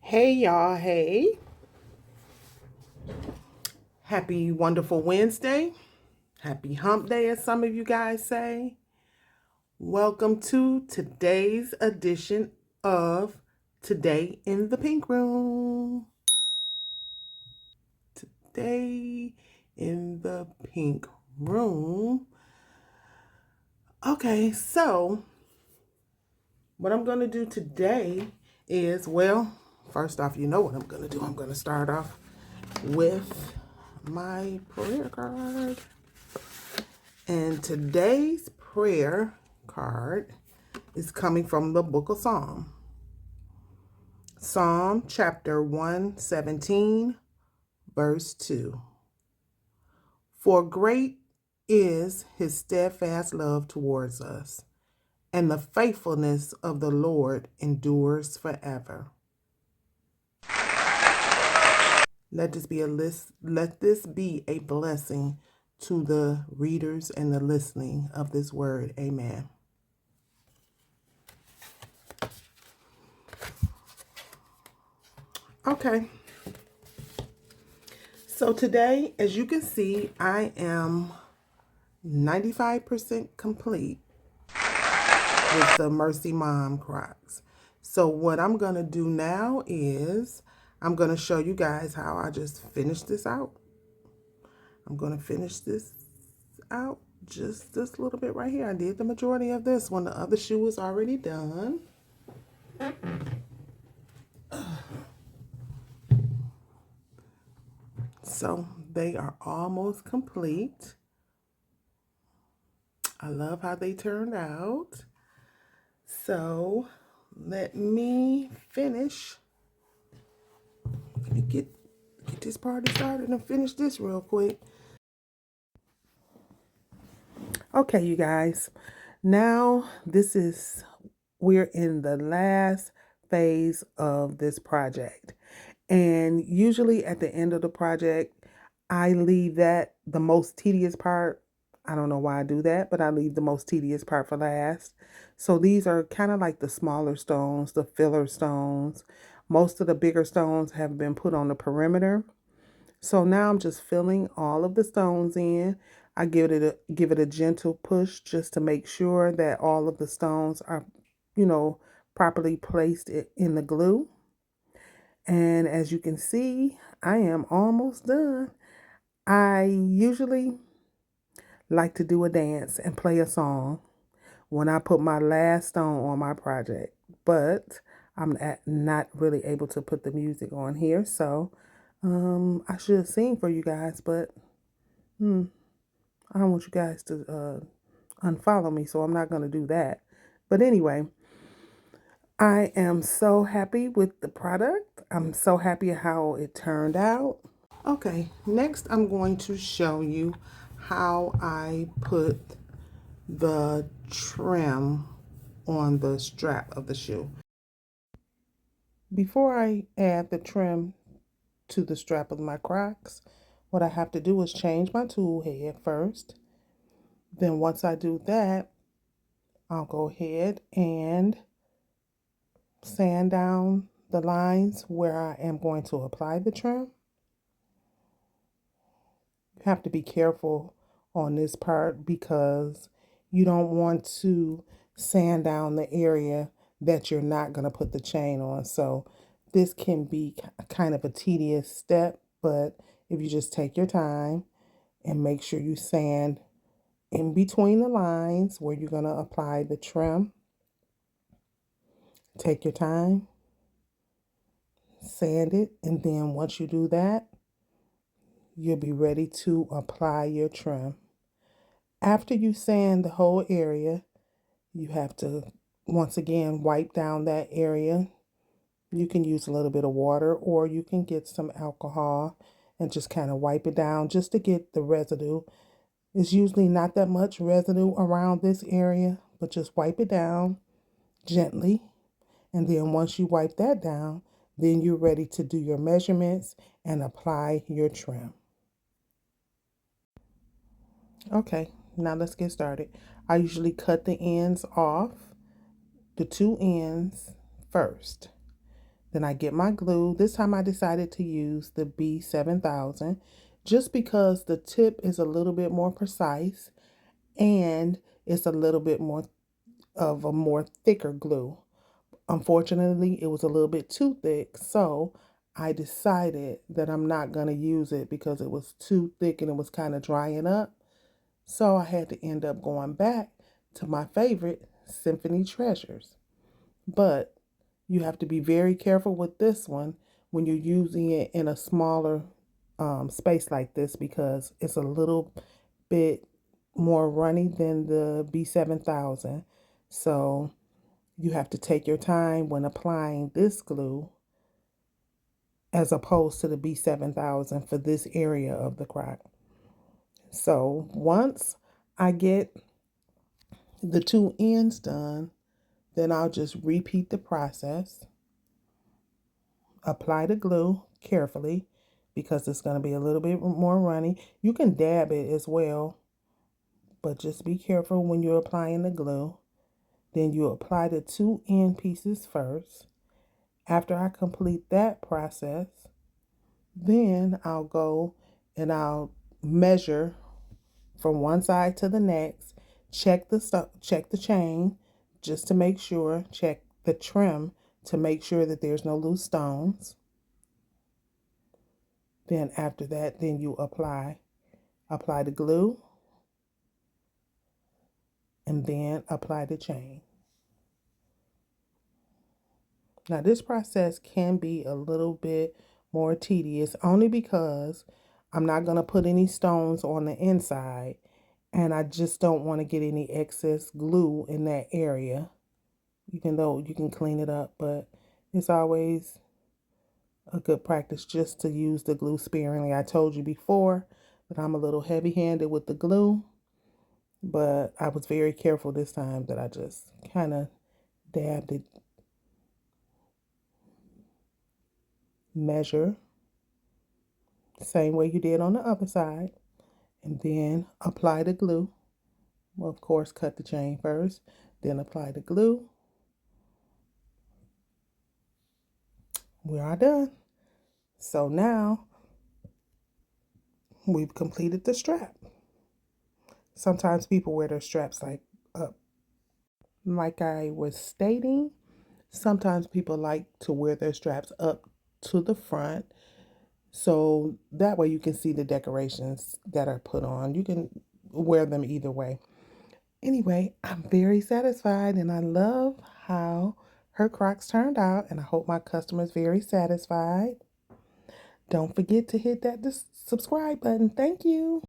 Hey y'all, hey. Happy wonderful Wednesday. Happy hump day, as some of you guys say. Welcome to today's edition of Today in the Pink Room. Today in the Pink Room. Okay, so what I'm going to do today is, well, first off, you know what I'm going to do. I'm going to start off with my prayer card. And today's prayer card is coming from the book of Psalm. Psalm chapter 117, verse 2. For great is his steadfast love towards us, and the faithfulness of the Lord endures forever. Let this be a blessing to the readers and the listening of this word. Amen. Okay. So today, as you can see, I am 95% complete with the Mercy Mom Crocs. So what I'm going to do now is I'm going to show you guys how I just finished this out. I'm going to finish this out just this little bit right here. I did the majority of this one. The other shoe is already done. So they are almost complete. I love how they turned out. So let me finish. Let me get this party started and finish this real quick. Okay, you guys. Now we're in the last phase of this project. And usually at the end of the project, I leave that the most tedious part. I don't know why I do that, but I leave the most tedious part for last. So these are kind of like the smaller stones, the filler stones. Most of the bigger stones have been put on the perimeter. So now I'm just filling all of the stones in. I give it a gentle push just to make sure that all of the stones are, properly placed in the glue. And as you can see, I am almost done. I usually like to do a dance and play a song when I put my last stone on my project, but I'm not really able to put the music on here, so I should sing for you guys, but I don't want you guys to unfollow me, so I'm not going to do that. But anyway, I am so happy with the product. I'm so happy how it turned out. Okay, next I'm going to show you how I put the trim on the strap of the shoe. Before I add the trim to the strap of my Crocs, what I have to do is change my tool head first. Then once I do that, I'll go ahead and sand down the lines where I am going to apply the trim. You have to be careful on this part because you don't want to sand down the area that you're not going to put the chain on. So this can be kind of a tedious step, but if you just take your time and make sure you sand in between the lines where you're going to apply the trim, take your time, sand it, and then once you do that, you'll be ready to apply your trim. After you sand the whole area, you have to once again wipe down that area. You can use a little bit of water or you can get some alcohol and just kind of wipe it down just to get the residue. It's usually not that much residue around this area, but just wipe it down gently. And then once you wipe that down, then you're ready to do your measurements and apply your trim. Okay, now let's get started. I usually cut the ends off, the two ends first. Then I get my glue. This time I decided to use the B7000 just because the tip is a little bit more precise and it's a little bit more of a more thicker glue. Unfortunately, it was a little bit too thick, so I decided that I'm not going to use it because it was too thick and it was kind of drying up. So I had to end up going back to my favorite, Symphony Treasures. But you have to be very careful with this one when you're using it in a smaller space like this because it's a little bit more runny than the B7000. So you have to take your time when applying this glue as opposed to the B7000 for this area of the crock. So once I get the two ends done, then I'll just repeat the process. Apply the glue carefully because it's going to be a little bit more runny. You can dab it as well, but just be careful when you're applying the glue. Then you apply the two end pieces first. After I complete that process, then I'll go and I'll measure from one side to the next. Check the chain just to make sure. Check the trim to make sure that there's no loose stones. Then after that, then you apply the glue and then apply the chain. Now this process can be a little bit more tedious only because I'm not going to put any stones on the inside and I just don't want to get any excess glue in that area. Even though you can clean it up, but it's always a good practice just to use the glue sparingly. I told you before that I'm a little heavy-handed with the glue, but I was very careful this time that I just kind of dabbed it, measure, same way you did on the other side, and then apply the glue. Well, of course, cut the chain first, then apply the glue. We are done. So now we've completed the strap. Sometimes people wear their straps like up. Like I was stating, sometimes people like to wear their straps up to the front. So that way you can see the decorations that are put on. You can wear them either way. Anyway, I'm very satisfied and I love how her Crocs turned out and I hope my customer's very satisfied. Don't forget to hit that subscribe button. Thank you.